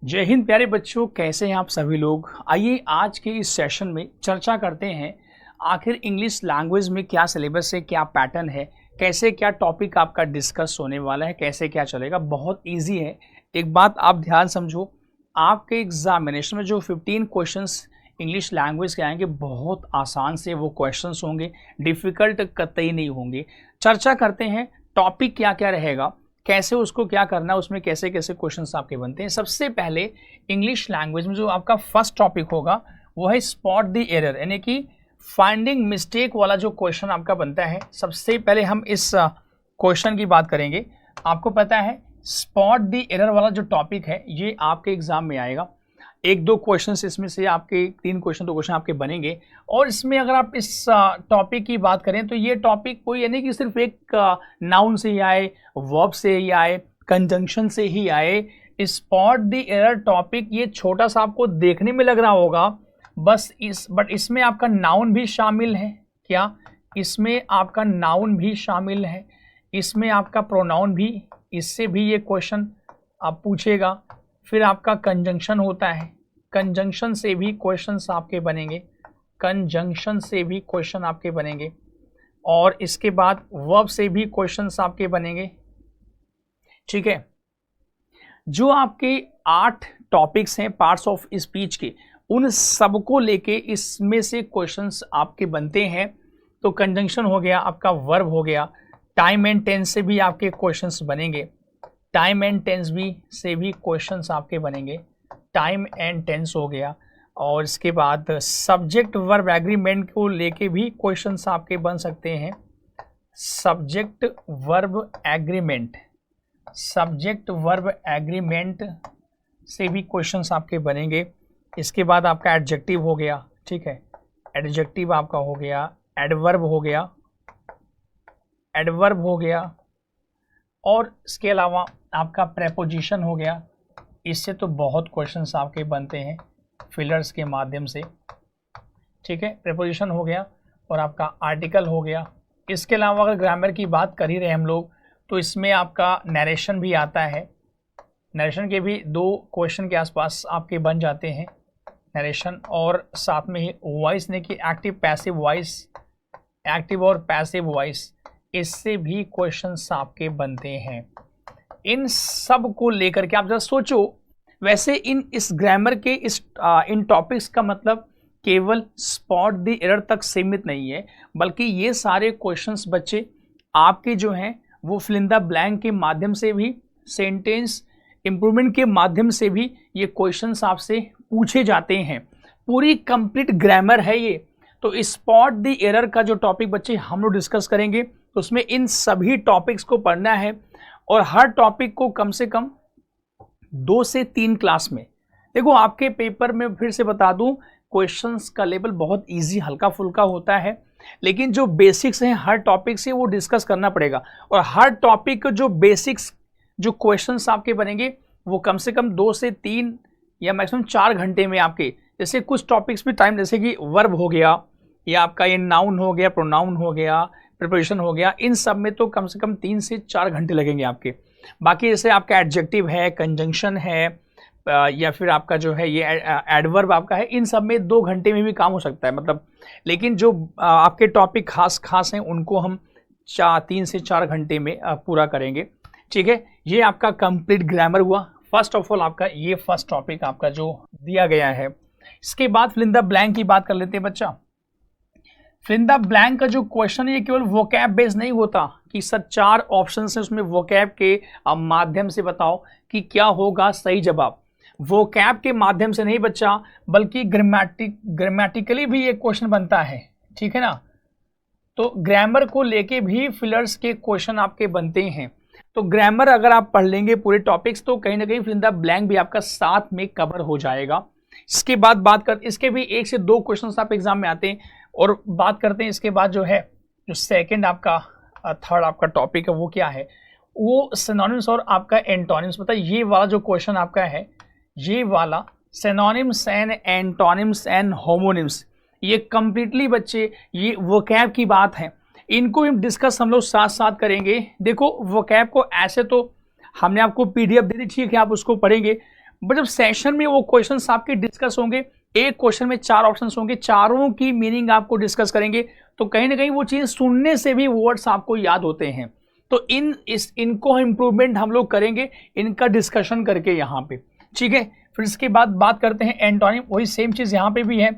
जय हिंद प्यारे बच्चों, कैसे हैं आप सभी लोग। आइए आज के इस सेशन में चर्चा करते हैं आखिर इंग्लिश लैंग्वेज में क्या सिलेबस है, क्या पैटर्न है, कैसे क्या टॉपिक आपका डिस्कस होने वाला है, कैसे क्या चलेगा। बहुत इजी है। एक बात आप ध्यान समझो, आपके एग्जामिनेशन में जो 15 क्वेश्चंस इंग्लिश लैंग्वेज के आएंगे बहुत आसान से वो क्वेश्चंस होंगे, डिफ़िकल्ट कतई नहीं होंगे। चर्चा करते हैं टॉपिक क्या क्या रहेगा, कैसे उसको क्या करना है, उसमें कैसे कैसे क्वेश्चंस आपके बनते हैं। सबसे पहले इंग्लिश लैंग्वेज में जो आपका फर्स्ट टॉपिक होगा वो है स्पॉट द एरर, यानी कि फाइंडिंग मिस्टेक वाला जो क्वेश्चन आपका बनता है। सबसे पहले हम इस क्वेश्चन की बात करेंगे। आपको पता है स्पॉट द एरर वाला जो टॉपिक है ये आपके एग्जाम में आएगा। एक दो क्वेश्चंस इसमें से आपके 3 क्वेश्चन 2 क्वेश्चन आपके बनेंगे। और इसमें अगर आप इस टॉपिक की बात करें तो ये टॉपिक कोई यानी कि सिर्फ एक नाउन से ही आए, वर्ब से ही आए, कंजंक्शन से ही आए। स्पॉट द एरर टॉपिक ये छोटा सा आपको देखने में लग रहा होगा, बस बट इसमें आपका नाउन भी शामिल है। क्या इसमें आपका नाउन भी शामिल है, इसमें आपका प्रोनाउन भी, इससे भी ये क्वेश्चन आप पूछेगा। फिर आपका कंजंक्शन होता है, कंजंक्शन से भी क्वेश्चंस आपके बनेंगे, कंजंक्शन से भी क्वेश्चन आपके बनेंगे। और इसके बाद वर्ब से भी क्वेश्चंस आपके बनेंगे। ठीक है, जो आपके 8 टॉपिक्स हैं पार्ट्स ऑफ स्पीच के, उन सबको लेके इसमें से क्वेश्चंस आपके बनते हैं। तो कंजंक्शन हो गया, आपका वर्ब हो गया, टाइम एंड टेंस से भी आपके क्वेश्चंस बनेंगे, टाइम एंड टेंस भी से भी क्वेश्चंस आपके बनेंगे, टाइम एंड टेंस हो गया। और इसके बाद सब्जेक्ट वर्ब एग्रीमेंट को लेके भी क्वेश्चंस आपके बन सकते हैं। Subject verb agreement, subject verb agreement से भी क्वेश्चंस आपके बनेंगे। इसके बाद आपका एडजेक्टिव हो गया, ठीक है, एडजेक्टिव आपका हो गया, एडवर्ब हो गया, एडवर्ब हो गया। और इसके अलावा आपका प्रेपोजिशन हो गया। इससे तो बहुत क्वेश्चंस आपके बनते हैं फिलर्स के माध्यम से। ठीक है, प्रेपोजिशन हो गया और आपका आर्टिकल हो गया। इसके अलावा अगर ग्रामर की बात कर ही रहे हम लोग तो इसमें आपका नरेशन भी आता है। नरेशन के भी 2 क्वेश्चन के आसपास आपके बन जाते हैं, नरेशन और साथ में ही वॉइस ने कि एक्टिव पैसिव वॉइस, एक्टिव और पैसिव वॉइस, इससे भी क्वेश्चंस आपके बनते हैं। इन सब को लेकर के आप जरा सोचो। वैसे इस ग्रामर के इन टॉपिक्स का मतलब केवल स्पॉट द एरर तक सीमित नहीं है, बल्कि ये सारे क्वेश्चंस बच्चे आपके जो हैं वो फिल इन द ब्लैंक के माध्यम से भी, सेंटेंस इंप्रूवमेंट के माध्यम से भी ये क्वेश्चंस आपसे पूछे जाते हैं। पूरी कंप्लीट ग्रामर है ये। तो स्पॉट द एरर का जो टॉपिक बच्चे हम लोग डिस्कस करेंगे तो उसमें इन सभी टॉपिक्स को पढ़ना है और हर टॉपिक को कम से कम 2 से 3 क्लास में। देखो आपके पेपर में फिर से बता दूं, क्वेश्चंस का लेवल बहुत इजी हल्का फुल्का होता है, लेकिन जो बेसिक्स हैं हर टॉपिक से वो डिस्कस करना पड़ेगा। और हर टॉपिक के जो बेसिक्स जो क्वेश्चंस आपके बनेंगे वो कम से कम 2 से 3 या मैक्सिमम 4 घंटे में आपके, जैसे कुछ टॉपिक्स में टाइम, जैसे कि वर्ब हो गया या आपका ये नाउन हो गया, प्रोनाउन हो गया, प्रिपरेशन हो गया, इन सब में तो कम से कम 3 से 4 घंटे लगेंगे आपके। बाकी जैसे आपका एडजेक्टिव है, कंजंक्शन है, या फिर आपका जो है ये एडवर्ब आपका है, इन सब में 2 घंटे में भी काम हो सकता है मतलब। लेकिन जो आपके टॉपिक खास हैं उनको हम 3 से 4 घंटे में पूरा करेंगे। ठीक है, ये आपका कंप्लीट ग्रामर हुआ। फर्स्ट ऑफ ऑल आपका ये फर्स्ट टॉपिक आपका जो दिया गया है। इसके बाद फिल इन द ब्लैंक की बात कर लेते हैं बच्चा। फिल इन द ब्लैंक का जो क्वेश्चन ये केवल वोकैब बेस नहीं होता कि सर 4 ऑप्शन है उसमें वोकैब के माध्यम से बताओ कि क्या होगा सही जवाब। वोकैब के माध्यम से नहीं बच्चा, बल्कि ग्रामेटिकली भी ये क्वेश्चन बनता है। ठीक है ना, तो ग्रामर को लेके भी फिलर्स के क्वेश्चन आपके बनते हैं। तो ग्रामर अगर आप पढ़ लेंगे पूरे टॉपिक्स तो कहीं ना कहीं फिल इन द ब्लैंक भी आपका साथ में कवर हो जाएगा। इसके बाद इसके भी 1 से 2 क्वेश्चन आप एग्जाम में आते हैं। और बात करते हैं इसके बाद जो है जो सेकंड आपका थर्ड आपका टॉपिक है वो क्या है, वो सिनोनिम्स और आपका एंटोनिम्स। मतलब ये वाला जो क्वेश्चन आपका है, ये वाला synonyms and antonyms and homonyms, ये कंप्लीटली बच्चे ये वोकैब की बात है। इनको हम डिस्कस हम लोग साथ साथ करेंगे। देखो वोकैब को ऐसे तो हमने आपको PDF दे दी, ठीक है, आप उसको पढ़ेंगे, बट जब सेशन में वो क्वेश्चंस आपके डिस्कस होंगे, एक क्वेश्चन में 4 ऑप्शंस होंगे, चारों की मीनिंग आपको डिस्कस करेंगे, तो कहीं ना कहीं वो चीज सुनने से भी वर्ड्स आपको याद होते हैं। तो इनको इंप्रूवमेंट हम लोग करेंगे इनका डिस्कशन करके यहाँ पे, ठीक है। फिर इसके बाद बात करते हैं एंटोनिम, वही सेम चीज यहाँ पे भी है।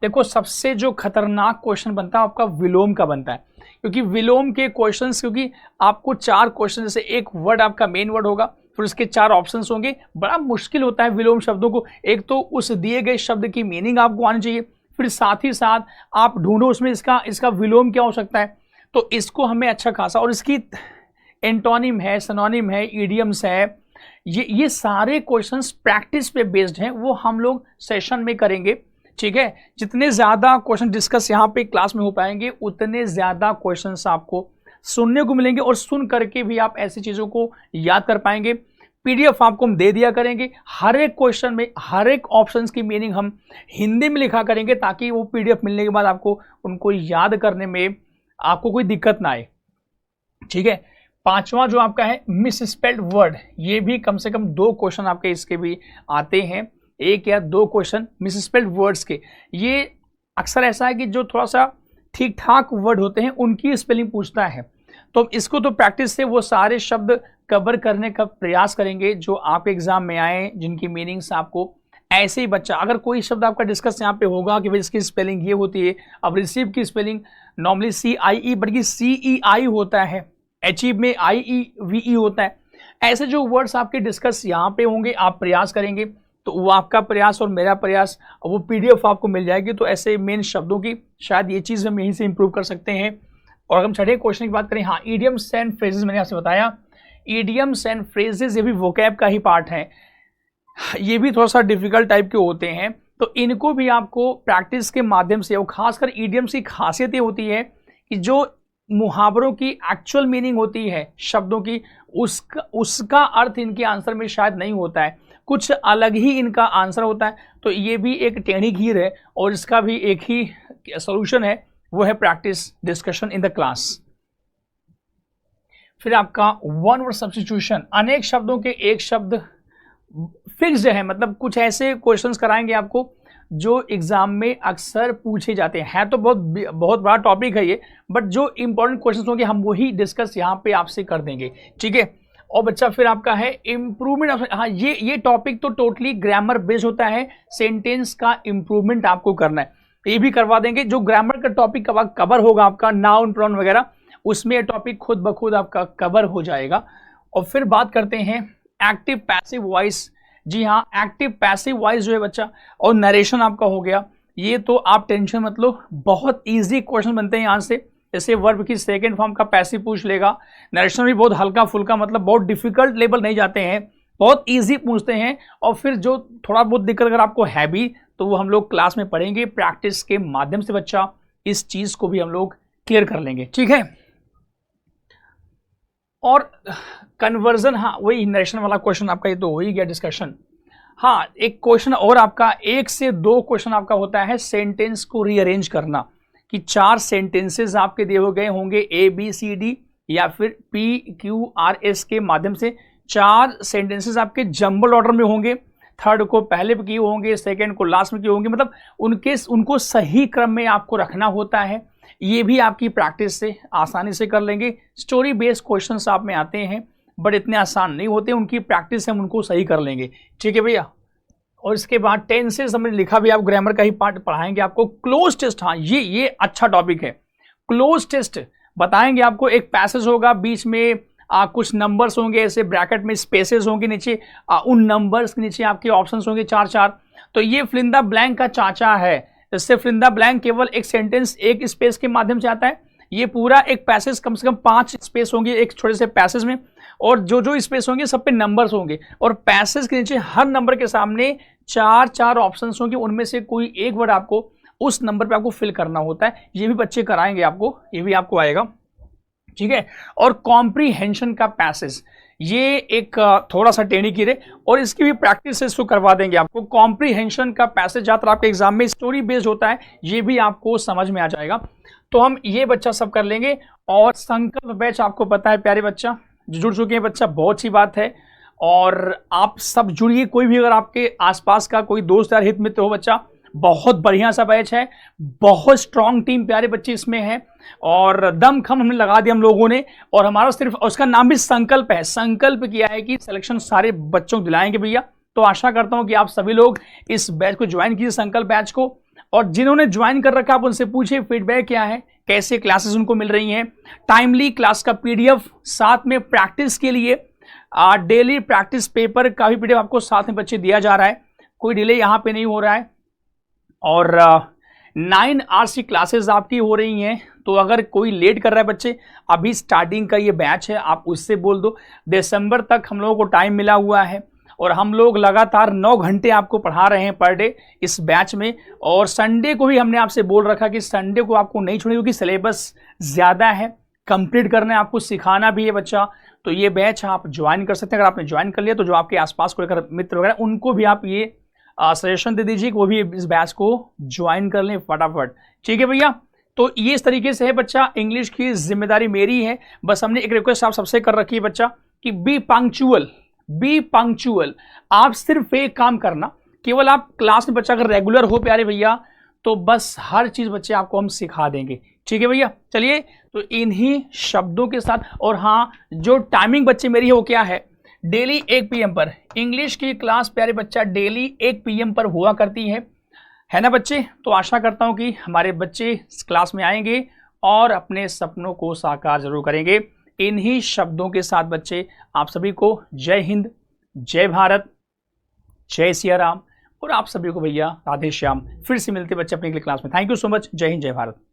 देखो सबसे जो खतरनाक क्वेश्चन बनता है आपका विलोम का बनता है, क्योंकि विलोम के क्वेश्चंस, क्योंकि आपको 4 क्वेश्चन, जैसे एक वर्ड आपका मेन वर्ड होगा, फिर उसके 4 ऑप्शंस होंगे, बड़ा मुश्किल होता है विलोम शब्दों को। एक तो उस दिए गए शब्द की मीनिंग आपको आनी चाहिए, फिर साथ ही साथ आप ढूंढो उसमें इसका विलोम क्या हो सकता है, तो इसको हमें अच्छा खासा, और इसकी एंटोनिम है, सिनोनिम है, इडियम्स है, ये सारे क्वेश्चंस प्रैक्टिस पे बेस्ड हैं, वो हम लोग सेशन में करेंगे, ठीक है। जितने ज्यादा क्वेश्चन डिस्कस यहाँ पे क्लास में हो पाएंगे उतने ज्यादा क्वेश्चंस आपको सुनने को मिलेंगे, और सुन करके भी आप ऐसी चीजों को याद कर पाएंगे। पीडीएफ आपको हम दे दिया करेंगे, हर एक क्वेश्चन में हर एक ऑप्शंस की मीनिंग हम हिंदी में लिखा करेंगे, ताकि वो पीडीएफ मिलने के बाद आपको उनको याद करने में आपको कोई दिक्कत ना आए, ठीक है। 5वां जो आपका है मिसस्पेल्ड वर्ड, ये भी कम से कम 2 क्वेश्चन आपके इसके भी आते हैं, 1 या 2 क्वेश्चन मिसस्पेल्ड वर्ड्स के। ये अक्सर ऐसा है कि जो थोड़ा सा ठीक ठाक वर्ड होते हैं उनकी स्पेलिंग पूछता है, तो इसको तो प्रैक्टिस से वो सारे शब्द कवर करने का प्रयास करेंगे जो आपके एग्जाम में आए, जिनकी मीनिंग्स आपको ऐसे ही बच्चा, अगर कोई शब्द आपका डिस्कस यहाँ पे होगा कि भाई इसकी स्पेलिंग ये होती है, अब रिसीव की स्पेलिंग नॉर्मली CIE बल्कि CEI होता है, अचीव में IEVE होता है, ऐसे जो वर्ड्स आपके डिस्कस यहाँ पे होंगे, आप प्रयास करेंगे तो वो आपका प्रयास और मेरा प्रयास, वो पीडीएफ आपको मिल जाएगी। तो ऐसे मेन शब्दों की शायद ये चीज़ हम यहीं से इंप्रूव कर सकते हैं। और हम 6ठे क्वेश्चन की बात करें, हाँ इडियम्स एंड फ्रेजेस, मैंने आपसे बताया इडियम्स एंड फ्रेजेस ये भी वोकैब का ही पार्ट है, ये भी थोड़ा सा डिफिकल्ट टाइप के होते हैं, तो इनको भी आपको प्रैक्टिस के माध्यम से, और खासकर इडियम्स की खासियत ये होती है कि जो मुहावरों की एक्चुअल मीनिंग होती है शब्दों की, उसका अर्थ इनके आंसर में शायद नहीं होता है, कुछ अलग ही इनका आंसर होता है। तो ये भी एक टेढ़ी खीर है, और इसका भी एक ही सॉल्यूशन है, वो है practice discussion in the class. फिर आपका वन वर्ड सब्स्टिट्यूशन, अनेक शब्दों के एक शब्द फिक्स्ड है, मतलब कुछ ऐसे क्वेश्चंस कराएंगे आपको जो एग्जाम में अक्सर पूछे जाते हैं। तो बहुत बड़ा टॉपिक है ये, बट जो इंपॉर्टेंट क्वेश्चंस होंगे हम वही डिस्कस यहाँ पे आपसे कर देंगे, ठीक है। और बच्चा फिर आपका है इंप्रूवमेंट ऑफ, हाँ ये टॉपिक तो टोटली ग्रामर बेस्ड होता है, सेंटेंस का इंप्रूवमेंट आपको करना है, ये भी करवा देंगे। जो ग्रामर का टॉपिक कवर होगा आपका नाउन प्रोनाउन वगैरह, उसमें टॉपिक खुद ब खुद आपका कवर हो जाएगा। और फिर बात करते हैं एक्टिव पैसिव वॉइस, जी हाँ एक्टिव पैसिव वॉइस जो है बच्चा, और नरेशन आपका हो गया, ये तो आप टेंशन मत लो, बहुत इजी क्वेश्चन बनते हैं यहाँ से। जैसे वर्ब की सेकंड फॉर्म का पैसिव पूछ लेगा, नरेशन भी बहुत हल्का फुल्का, मतलब बहुत डिफिकल्ट लेवल नहीं जाते हैं, बहुत इजी पूछते हैं। और फिर जो थोड़ा बहुत दिक्कत अगर आपको है भी, तो वो हम लोग क्लास में पढ़ेंगे, प्रैक्टिस के माध्यम से बच्चा इस चीज को भी हम लोग क्लियर कर लेंगे, ठीक है। और कन्वर्जन, हाँ वही नरेशन वाला क्वेश्चन आपका ये तो हो ही गया डिस्कशन। हाँ एक क्वेश्चन और आपका, 1 से 2 क्वेश्चन आपका होता है सेंटेंस को रीअरेंज करना, कि 4 सेंटेंसेस आपके दिए गए होंगे ABCD या फिर PQRS के माध्यम से, 4 सेंटेंसेस आपके जंबल ऑर्डर में होंगे, थर्ड को पहले पे किए होंगे, सेकंड को लास्ट में किए होंगे, मतलब उनको सही क्रम में आपको रखना होता है। ये भी आपकी प्रैक्टिस से आसानी से कर लेंगे। स्टोरी बेस्ड क्वेश्चंस आप में आते हैं बट इतने आसान नहीं होते, उनकी प्रैक्टिस से हम उनको सही कर लेंगे, ठीक है भैया। और इसके बाद टेंसेस हमने लिखा भी, आप ग्रामर का ही पार्ट पढ़ाएंगे आपको। क्लोज टेस्ट, हाँ ये अच्छा टॉपिक है। क्लोज टेस्ट बताएंगे आपको, एक पैसेज होगा, बीच में कुछ नंबर्स होंगे, ऐसे ब्रैकेट में स्पेसेस होंगे नीचे, उन नंबर्स के नीचे आपके ऑप्शंस होंगे 4-4। तो ये फिलिंदा ब्लैंक का चाचा है, जिससे फिलिंदा ब्लैंक केवल एक सेंटेंस एक स्पेस के माध्यम से आता है, ये पूरा एक पैसेज कम से कम 5 स्पेस होंगे एक छोटे से पैसेज में, और जो स्पेस होंगे सब पे नंबर्स होंगे, और पैसेज के नीचे हर नंबर के सामने 4-4 ऑप्शंस होंगे, उनमें से कोई एक वर्ड आपको उस नंबर पे आपको फिल करना होता है। ये भी बच्चे कराएंगे आपको, ये भी आपको आएगा, ठीक है। और कॉम्प्रीहेंशन का पैसेज, ये एक थोड़ा सा टेढ़ी कीर है, और इसकी भी प्रैक्टिस इसको करवा देंगे आपको। कॉम्प्रीहेंशन का पैसेज ज्यादातर आपके एग्जाम में स्टोरी बेस्ड होता है, ये भी आपको समझ में आ जाएगा। तो हम ये बच्चा सब कर लेंगे। और संकल्प बैच आपको पता है प्यारे बच्चा जो जुड़ चुके हैं बच्चा, बहुत सी बात है। और आप सब जुड़िए। कोई भी अगर आपके आसपास का कोई दोस्त यार हित मित्र हो बच्चा, बहुत बढ़िया सा बैच है, बहुत स्ट्रांग टीम प्यारे बच्चे इसमें है और दमखम हमने लगा दिया हम लोगों ने। और हमारा सिर्फ उसका नाम भी संकल्प है, संकल्प किया है कि सिलेक्शन सारे बच्चों को दिलाएंगे भैया। तो आशा करता हूं कि आप सभी लोग इस बैच को ज्वाइन कीजिए, संकल्प बैच को। और जिन्होंने ज्वाइन कर रखा आप उनसे पूछिए फीडबैक क्या है, कैसे क्लासेस उनको मिल रही हैं। टाइमली क्लास का पीडीएफ, साथ में प्रैक्टिस के लिए डेली प्रैक्टिस पेपर का भी पीडीएफ आपको साथ में बच्चे दिया जा रहा है, कोई डिले यहाँ पे नहीं हो रहा है। और 9 आवर्स की क्लासेस आपकी हो रही हैं। तो अगर कोई लेट कर रहा है बच्चे, अभी स्टार्टिंग का ये बैच है, आप उससे बोल दो। दिसंबर तक हम लोगों को टाइम मिला हुआ है और हम लोग लगातार 9 घंटे आपको पढ़ा रहे हैं पर डे इस बैच में। और संडे को भी हमने आपसे बोल रखा कि संडे को आपको नहीं छोड़ेंगे क्योंकि सिलेबस ज़्यादा है, कंप्लीट करना है, आपको सिखाना भी है बच्चा। तो ये बैच आप ज्वाइन कर सकते हैं। अगर आपने ज्वाइन कर लिया तो जो आपके आसपास कोई अगर मित्र वगैरह उनको भी आप ये सजेशन दे दीजिए कि वो भी इस बैच को ज्वाइन कर लें फटाफट। ठीक है भैया, तो ये इस तरीके से है बच्चा। इंग्लिश की जिम्मेदारी मेरी है, बस हमने एक रिक्वेस्ट आप सबसे कर रखी है बच्चा कि बी पंक्चुअल, बी पंक्चुअल। आप सिर्फ एक काम करना, केवल आप क्लास में बच्चा अगर रेगुलर हो प्यारे भैया तो बस हर चीज बच्चे आपको हम सिखा देंगे। ठीक है भैया, चलिए तो इन्हीं शब्दों के साथ, और हाँ जो टाइमिंग बच्चे मेरी है वो क्या है, डेली 1 PM पर इंग्लिश की क्लास प्यारे बच्चा डेली 1 PM पर हुआ करती है ना बच्चे। तो आशा करता हूं कि हमारे बच्चे इस क्लास में आएंगे और अपने सपनों को साकार जरूर करेंगे। इन्हीं शब्दों के साथ बच्चे आप सभी को जय हिंद, जय भारत, जय सिया राम, और आप सभी को भैया राधे श्याम। फिर से मिलते बच्चे अपने अगली क्लास में। Thank you so much. जय हिंद, जय भारत।